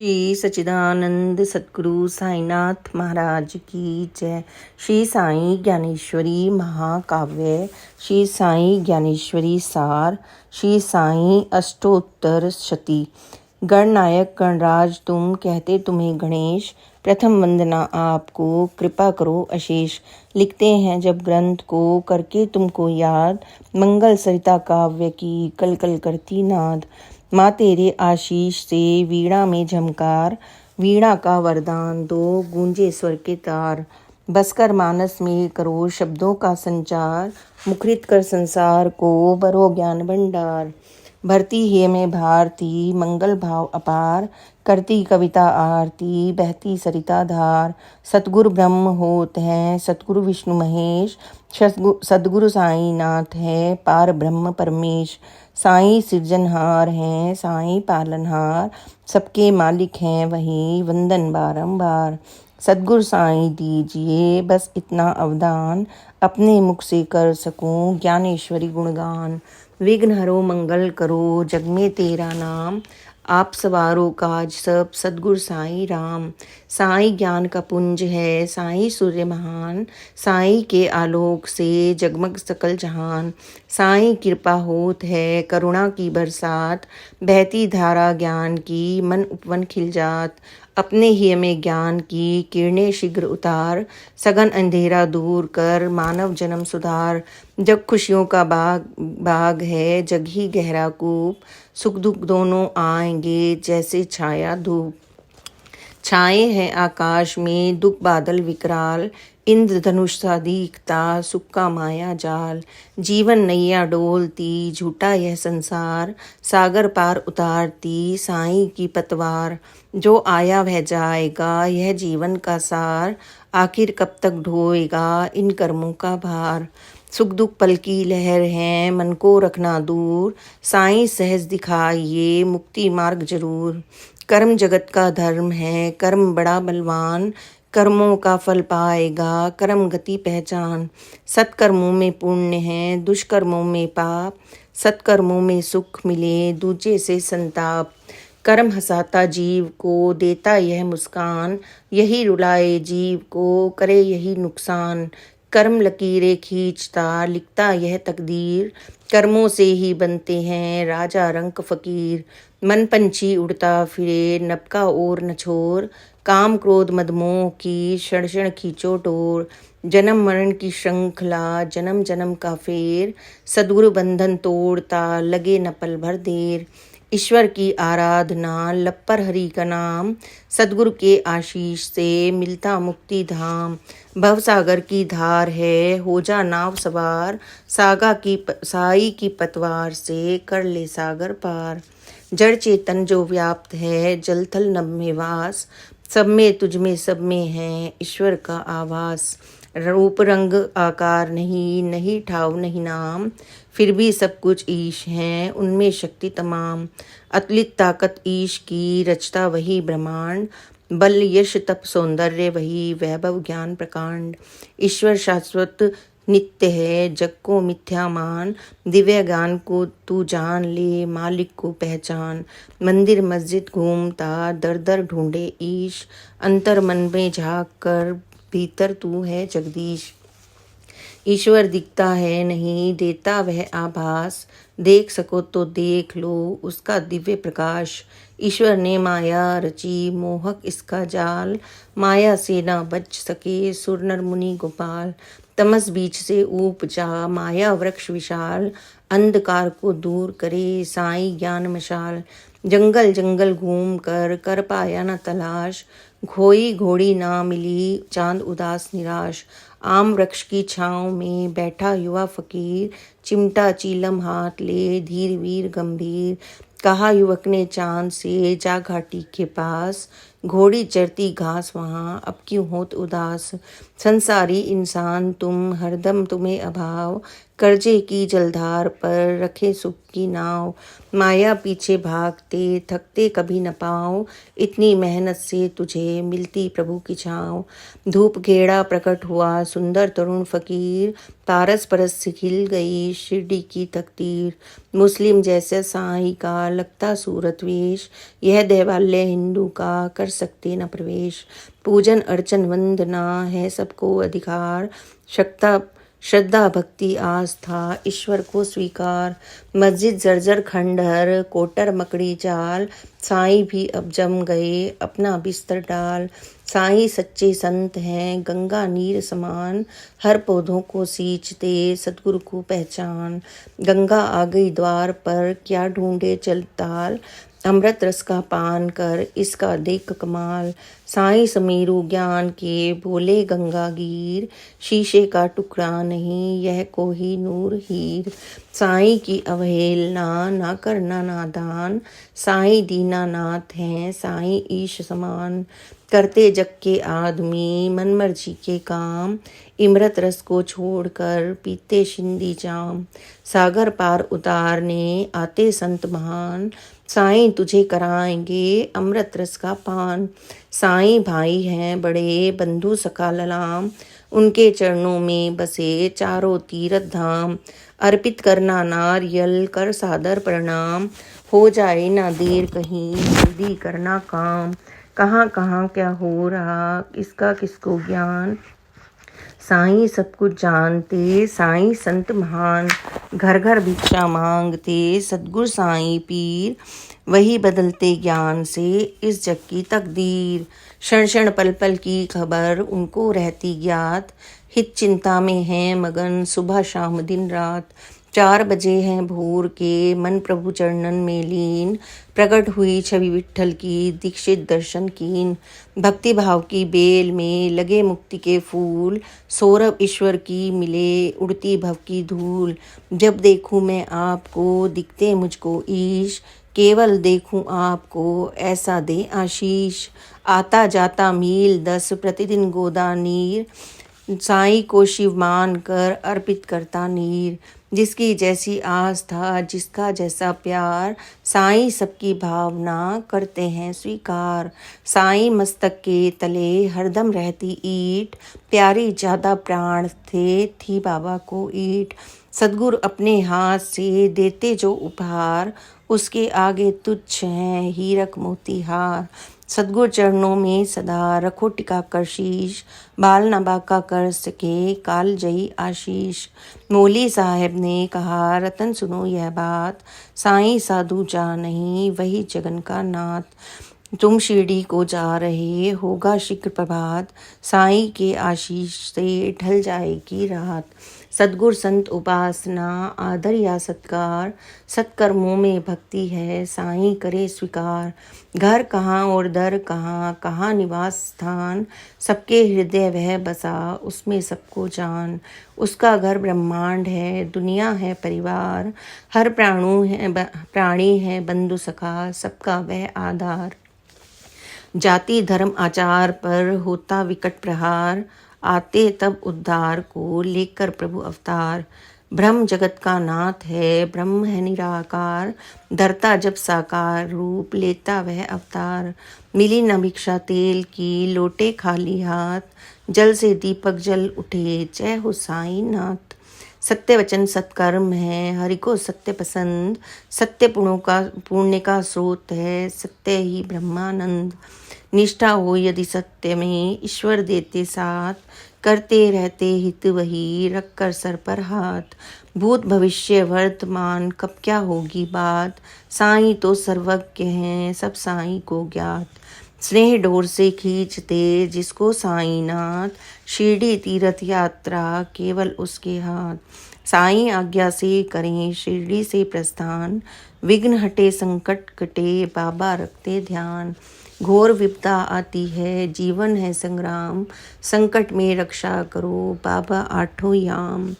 श्री सच्चिदानंद सद्गुरु साईनाथ महाराज की जय। श्री साई ज्ञानेश्वरी महाकाव्य, श्री साई ज्ञानेश्वरी सार, श्री साई अष्टोत्तर शती। गणनायक गणराज तुम, कहते तुम्हें गणेश, प्रथम वंदना आपको, कृपा करो अशेष। लिखते हैं जब ग्रंथ को, करके तुमको याद, मंगल सरिता काव्य की कल कल करती नाद। माँ तेरे आशीष से वीणा में झमकार, वीणा का वरदान दो, गूंजे स्वर के तार। बसकर मानस में करो शब्दों का संचार, मुखरित कर संसार को भरो ज्ञान भंडार। भरती है में भारती मंगल भाव अपार, करती कविता आरती बहती सरिता धार। सतगुरु ब्रह्म होत हैं सतगुरु विष्णु महेश, सतगुरु साई नाथ है पार ब्रह्म परमेश। साई सिरजनहार हैं साई पालनहार, सबके मालिक हैं वही वंदन बारंबार। सतगुरु साई दीजिए बस इतना अवदान, अपने मुख से कर सकूं ज्ञानेश्वरी गुणगान। विघ्न हरो मंगल करो जग में तेरा नाम, आप सवारो काज सब सतगुरु साई राम। साई ज्ञान का पुंज है साई सूर्य महान, साई के आलोक से जगमग सकल जहान। साई कृपा होत है करुणा की बरसात, बहती धारा ज्ञान की मन उपवन खिल जात। अपने ही में ज्ञान की किरणें शीघ्र उतार, सघन अंधेरा दूर कर मानव जन्म सुधार। जग खुशियों का बाग है जग ही गहरा कूप, सुख दुख दोनों आएंगे जैसे छाया धूप। छाए हैं आकाश में दुख बादल विकराल, इंद्रधनुष सा दिखता सुख का माया जाल। जीवन नैया डोलती झूठा यह संसार, सागर पार उतारती साई की पतवार। जो आया वह जाएगा यह जीवन का सार, आखिर कब तक ढोएगा इन कर्मों का भार। सुख दुख पल की लहर है मन को रखना दूर, साईं सहज दिखाइए मुक्ति मार्ग जरूर। कर्म जगत का धर्म है कर्म बड़ा बलवान, कर्मों का फल पाएगा कर्म गति पहचान। सत्कर्मों में पुण्य है दुष्कर्मों में पाप, सत्कर्मों में सुख मिले दूजे से संताप। कर्म हंसाता जीव को देता यह मुस्कान, यही रुलाए जीव को करे यही नुकसान। कर्म लकीरें खींचता लिखता यह तकदीर, कर्मों से ही बनते हैं राजा रंक फकीर। मन पंछी उड़ता फिरे नपका और न छोर, काम क्रोध मदमोह की क्षण क्षण खींचो डोर। जन्म मरण की श्रृंखला जन्म जन्म का फेर, सद्गुरु बंधन तोड़ता लगे न पल भर देर। ईश्वर की आराधना लपर हरि का नाम, सद्गुरु के आशीष से मिलता मुक्ति धाम। भवसागर की धार है हो जा नाव सवार, साई की पतवार से कर ले सागर पार। जड़ चेतन जो व्याप्त है जल थल नभ में वास, सब में तुझ में सब में है ईश्वर का आवास। रूप रंग आकार नहीं नहीं ठाव नहीं नाम, फिर भी सब कुछ ईश हैं उनमें शक्ति तमाम। अतुलित ताकत ईश की रचता वही ब्रह्मांड, बल यश तप सौंदर्य वही वैभव ज्ञान प्रकांड। ईश्वर शाश्वत नित्य है जग को मिथ्या मान, दिव्य ज्ञान को तू जान ले मालिक को पहचान। मंदिर मस्जिद घूमता दर दर ढूंढे ईश, अंतर मन में झाँक कर भीतर तू है जगदीश। ईश्वर दिखता है नहीं देता वह आभास, देख सको तो देख लो उसका दिव्य प्रकाश। ईश्वर ने माया रची मोहक इसका जाल, माया से न बच सके सुर नर मुनि गोपाल। तमस बीच से उपजा माया वृक्ष विशाल, अंधकार को दूर करे साई ज्ञान मशाल। जंगल जंगल घूम कर पाया न तलाश, खोई घोड़ी ना मिली चांद उदास निराश। आम वृक्ष की छाँव में बैठा युवा फकीर, चिमटा चीलम हाथ ले धीर वीर गंभीर। कहा युवक ने चांद से जा घाटी के पास, घोड़ी चरती घास वहाँ अब क्यों होत उदास। संसारी इंसान तुम हरदम तुम्हें अभाव, कर्जे की जलधार पर रखे सुख की नाव, माया पीछे भागते थकते कभी न पाओ, इतनी मेहनत से तुझे मिलती प्रभु की छाँव। धूप घेड़ा प्रकट हुआ सुंदर तरुण फकीर, पारस परस से खिल गई शिरडी की तकदीर। मुस्लिम जैसे साईं का लगता सूरत वेश, यह देवालय हिंदू का कर सकते न प्रवेश। पूजन अर्चन वंदना है सबको अधिकार, शक्ता श्रद्धा भक्ति आस्था ईश्वर को स्वीकार। मस्जिद जर्जर खंडहर कोटर मकड़ी जाल, साईं भी अब जम गए अपना बिस्तर डाल। साईं सच्चे संत हैं गंगा नीर समान, हर पौधों को सींचते सतगुरु को पहचान। गंगा आ गई द्वार पर क्या ढूंढे चल ताल, अमृत रस का पान कर इसका देख कमाल। साईं समीरू ज्ञान के बोले गंगा गीर, शीशे का टुकड़ा नहीं यह कोही नूर हीर। साईं की अवहेलना ना करना नादान, साईं दीनानाथ हैं साईं ईश समान। करते जग के आदमी मन मर्जी के काम, इमरत रस को छोड़कर पीते शिंदी जाम। सागर पार उतारने आते संत महान, साईं तुझे कराएंगे अमृत रस का पान। साईं भाई हैं बड़े बंधु सखा ललाम, उनके चरणों में बसे चारों तीर्थ धाम। अर्पित करना नारियल कर सादर प्रणाम, हो जाए ना देर कहीं जल्दी करना काम। कहाँ कहाँ क्या हो रहा इसका किसको ज्ञान, साईं सब कुछ जानते साईं संत महान। घर घर भिक्षा मांगते सतगुर साईं पीर, वही बदलते ज्ञान से इस जग की तकदीर। क्षण क्षण पल पल की खबर उनको रहती ज्ञात, हित चिंता में है मगन सुबह शाम दिन रात। 4 बजे हैं भोर के मन प्रभु चरणन में लीन, प्रकट हुई छवि विट्ठल की दीक्षित दर्शन कीन। भक्ति भाव की बेल में लगे मुक्ति के फूल, सौरभ ईश्वर की मिले उड़ती भव की धूल। जब देखूं मैं आपको दिखते मुझको ईश, केवल देखूं आपको ऐसा दे आशीष। आता जाता मील 10 प्रतिदिन गोदा नीर, साईं को शिव मान कर अर्पित करता नीर। जिसकी जैसी आस्था जिसका जैसा प्यार, साईं सबकी भावना करते हैं स्वीकार। साईं मस्तक के तले हरदम रहती ईट, प्यारी ज्यादा प्राण थे थी बाबा को ईट। सद्गुरु अपने हाथ से देते जो उपहार, उसके आगे तुच्छ हैं हीरक मोती हार। सद्गुरु चरणों में सदा रखो टिका कर शीश, बाल न बाका कर सके काल जयी आशीष। मौली साहब ने कहा रतन सुनो यह बात, साईं साधु जा नहीं वही जगन का नाथ। तुम शिरडी को जा रहे होगा शीघ्र प्रभात, साईं के आशीष से ढल जाएगी रात। सद्गुर संत उपासना आदर या सत्कार, सत्कर्मों में भक्ति है साईं करे स्वीकार। घर कहाँ और दर कहाँ कहाँ निवास स्थान, सबके हृदय वह बसा उसमें सबको जान। उसका घर ब्रह्मांड है दुनिया है परिवार, हर प्राणी है बंधु सखा सबका वह आधार। जाति धर्म आचार पर होता विकट प्रहार, आते तब उद्धार को लेकर प्रभु अवतार। ब्रह्म जगत का नाथ है ब्रह्म है निराकार, धरता जब साकार रूप लेता वह अवतार। मिली न भिक्षा तेल की लोटे खाली हाथ, जल से दीपक जल उठे जय हो साईं नाथ। सत्य वचन सत्कर्म है हरि को सत्य पसंद, सत्य पुण्य का स्रोत है सत्य ही ब्रह्मानंद। निष्ठा हो यदि सत्य में ईश्वर देते साथ, करते रहते हित वही रख कर सर पर हाथ। भूत भविष्य वर्तमान कब क्या होगी बात, साईं तो सर्वज्ञ हैं सब साईं को ज्ञात। स्नेह डोर से खींचते जिसको साईं नाथ, शिरडी तीर्थ यात्रा केवल उसके हाथ। साईं आज्ञा से करें शिरडी से प्रस्थान, विघ्न हटे संकट कटे बाबा रखते ध्यान। घोर विपदा आती है जीवन है संग्राम, संकट में रक्षा करो बाबा आठों याम।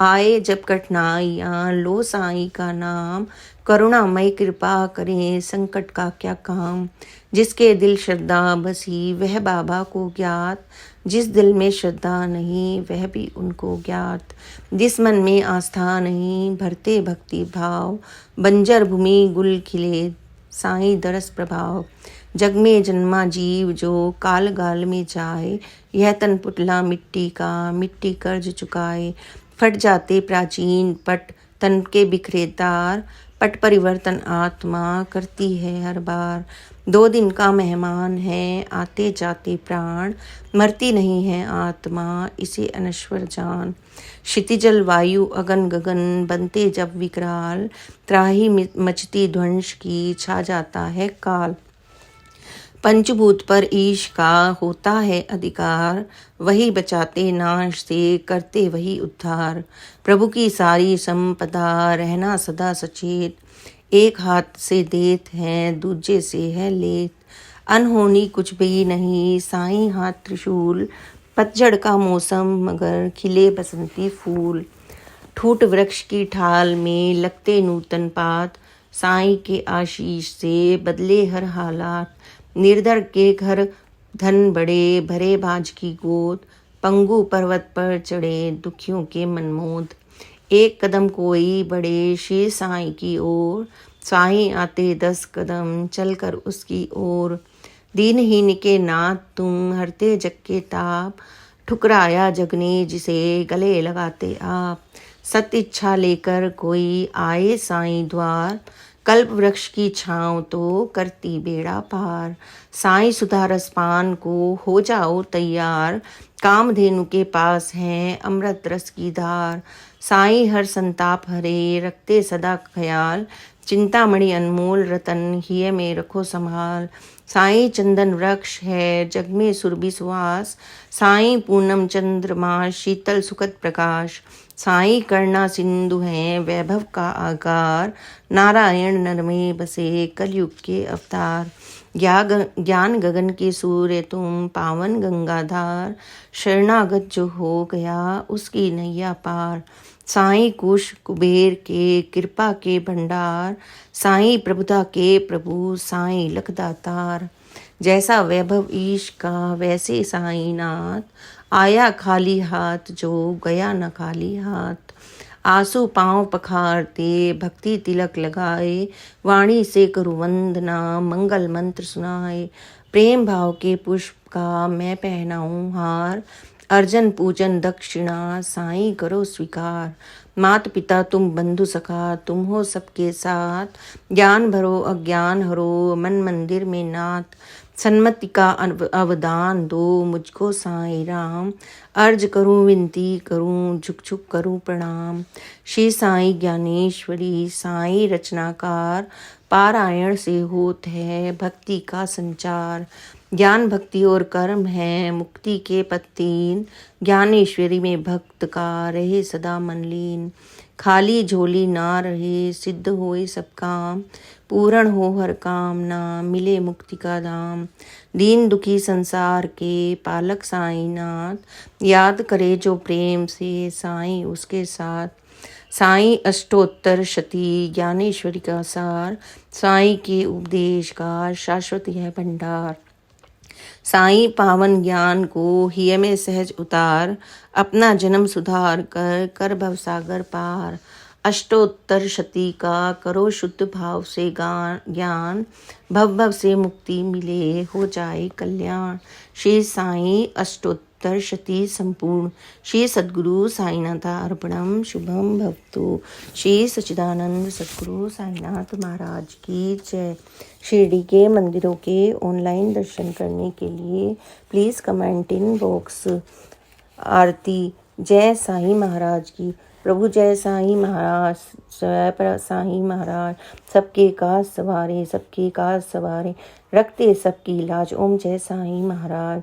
आए जब कठिनाइयाँ लो साईं का नाम, करुणामय कृपा करें, संकट का क्या काम। जिसके दिल श्रद्धा बसी वह बाबा को ज्ञात, जिस दिल में श्रद्धा नहीं वह भी उनको ज्ञात। जिस मन में आस्था नहीं भरते भक्ति भाव, बंजर भूमि गुल खिले साईं दरस प्रभाव। जग में जन्मा जीव जो काल गाल में जाए, यह तन पुतला मिट्टी का मिट्टी कर्ज चुकाए। फट जाते प्राचीन पट तन के बिखरे तार, पट परिवर्तन आत्मा करती है हर बार। 2 दिन का मेहमान है आते जाते प्राण, मरती नहीं है आत्मा इसे अनश्वर जान। क्षितिजल वायु अगन गगन बनते जब विकराल, त्राही मचती ध्वंस की छा जाता है काल। पंचभूत पर ईश का होता है अधिकार, वही बचाते नाश से करते वही उद्धार। प्रभु की सारी संपदा रहना सदा सचेत, एक हाथ से देत है दूजे से है लेत। अनहोनी कुछ भी नहीं साईं हाथ त्रिशूल, पतझड़ का मौसम मगर खिले बसंती फूल। ठूट वृक्ष की ठाल में लगते नूतन पात, साईं के आशीष से बदले हर हालात। निर्धर के घर धन बड़े भरे बाज की गोद, पंगु पर्वत पर चढ़े दुखियों के मनमोद। एक कदम कोई बढ़े श्री साईं की ओर, साईं आते 10 कदम चलकर उसकी ओर। दीनहीन के नाथ तुम हरते जग के ताप, ठुकराया जग ने जिसे गले लगाते आप। सत्य इच्छा लेकर कोई आए साईं द्वार, कल्प वृक्ष की छाँव तो करती बेड़ा पार। साईं सुधारस पान को हो जाओ तैयार, कामधेनु के पास है अमृत रस की धार। साईं हर संताप हरे रखते सदा ख्याल, चिंतामणि अनमोल रतन हिय में रखो संभाल। साईं चंदन वृक्ष है जग में सुरभि सुवास, साईं पूनम चंद्रमा शीतल सुखद प्रकाश। साईं करुणा सिंधु हैं वैभव का आगार, नारायण नर में बसे कलयुग के अवतार। ज्ञान गगन के सूर्य तुम पावन गंगाधार, शरणागत जो हो गया उसकी नैया पार। साईं कुश कुबेर के कृपा के भंडार, साईं प्रभुता के प्रभु साईं लखदातार। जैसा वैभव ईश का वैसे साईं नाथ, आया खाली हाथ जो गया न खाली हाथ। आंसू पांव पखारते भक्ति तिलक लगाए, वाणी से करु वंदना मंगल मंत्र सुनाए। प्रेम भाव के पुष्प का मैं पहनाऊं हार, अर्जन पूजन दक्षिणा साईं करो स्वीकार। मात पिता तुम बंधु सखा तुम हो सबके साथ, ज्ञान भरो अज्ञान हरो मन मंदिर में नाथ। सन्मति का अवदान दो मुझको साईं राम, अर्ज करूं विनती करूं झुक झुक करूं प्रणाम। श्री साईं ज्ञानेश्वरी साईं रचनाकार, पारायण से होत है भक्ति का संचार। ज्ञान भक्ति और कर्म है मुक्ति के पथ 3, ज्ञानेश्वरी में भक्त का रहे सदा मन लीन। खाली झोली ना रहे सिद्ध होए सब काम, पूर्ण हो हर कामना मिले मुक्ति का धाम। दीन दुखी संसार के पालक साईं नाथ, याद करे जो प्रेम से साईं उसके साथ। साईं अष्टोत्तर शती ज्ञानेश्वरी का सार, साईं के उपदेश का शाश्वत यह भंडार। साईं पावन ज्ञान को हिय में सहज उतार, अपना जन्म सुधार कर कर भव सागर पार। अष्टोत्तर शती का करो शुद्ध भाव से ज्ञान, भव भव से मुक्ति मिले हो जाए कल्याण। श्री साईं अष्टोत्तर शती संपूर्ण, श्री सद्गुरु साईनाथ अर्पणम शुभम भवतु। श्री सच्चिदानंद सद्गुरु साईनाथ महाराज की जय। शिरडी के मंदिरों के ऑनलाइन दर्शन करने के लिए प्लीज़ कमेंट इन बॉक्स। आरती जय साईं महाराज की। प्रभु जय साईं महाराज, जय साईं महाराज। सबके काज सवारे सबके काज सवारे, रखते सबकी लाज। ओम जय साईं महाराज।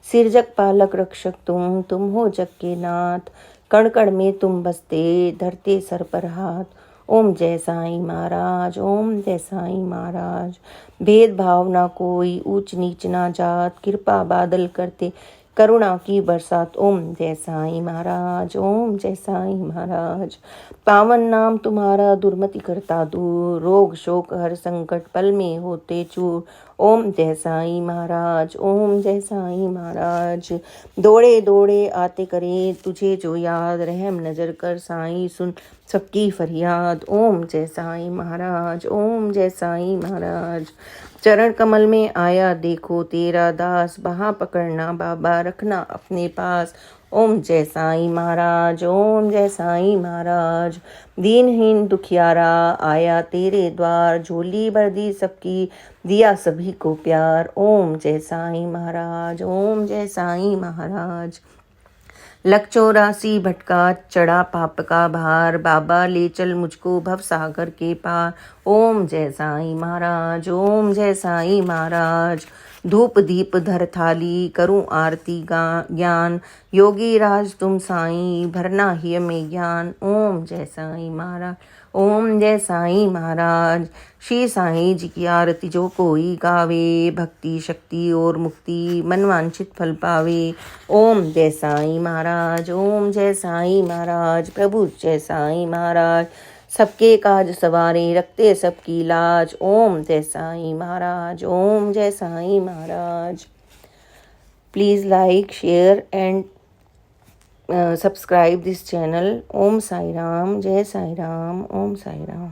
सिरजक पालक रक्षक तुम हो जग के नाथ, कण कण में तुम बसते धरते सर पर हाथ। ओम जय साईं महाराज, ओम जय साईं महाराज। भेदभाव ना कोई ऊंच नीच ना जात, कृपा बादल करते करुणा की बरसात। ओम जय साईं महाराज, ओम जय साईं महाराज। पावन नाम तुम्हारा दुर्मति करता दूर, रोग शोक हर संकट पल में होते चूर। ओम जय साईं महाराज, ओम जय साईं महाराज। दौड़े दौड़े आते करे तुझे जो याद, रहम नजर कर साईं सुन सबकी फरियाद। ओम जय साईं महाराज, ओम जय साईं महाराज। चरण कमल में आया देखो तेरा दास, बाहाँ पकड़ना बाबा रखना अपने पास। ओम जय साईं महाराज, ओम जय साईं महाराज। दीनहीन दुखियारा आया तेरे द्वार, झोली भर दी सबकी दिया सभी को प्यार। ओम जय साईं महाराज, ओम जय साईं महाराज। लख 84 भटका चढ़ा पाप का भार, बाबा ले चल मुझको भव सागर के पार। ओम जय साईं महाराज, ओम जय साईं महाराज। धूप दीप धर थाली करूं आरती ज्ञान, योगी राज तुम साईं भरना ही में ज्ञान। ओम जय साईं महाराज, ओम जय साईं महाराज। श्री साईं जी की आरती जो कोई गावे, भक्ति शक्ति और मुक्ति मन वांछित फल पावे। ओम जय साईं महाराज, ओम जय साईं महाराज। प्रभु जय साईं महाराज, सबके काज सवारे रखते सबकी लाज। ओम जय साईं महाराज, ओम जय Sai Maharaj. Please like share and subscribe this channel. Om Sai Ram, Jai Sai Ram, Om Sai Ram.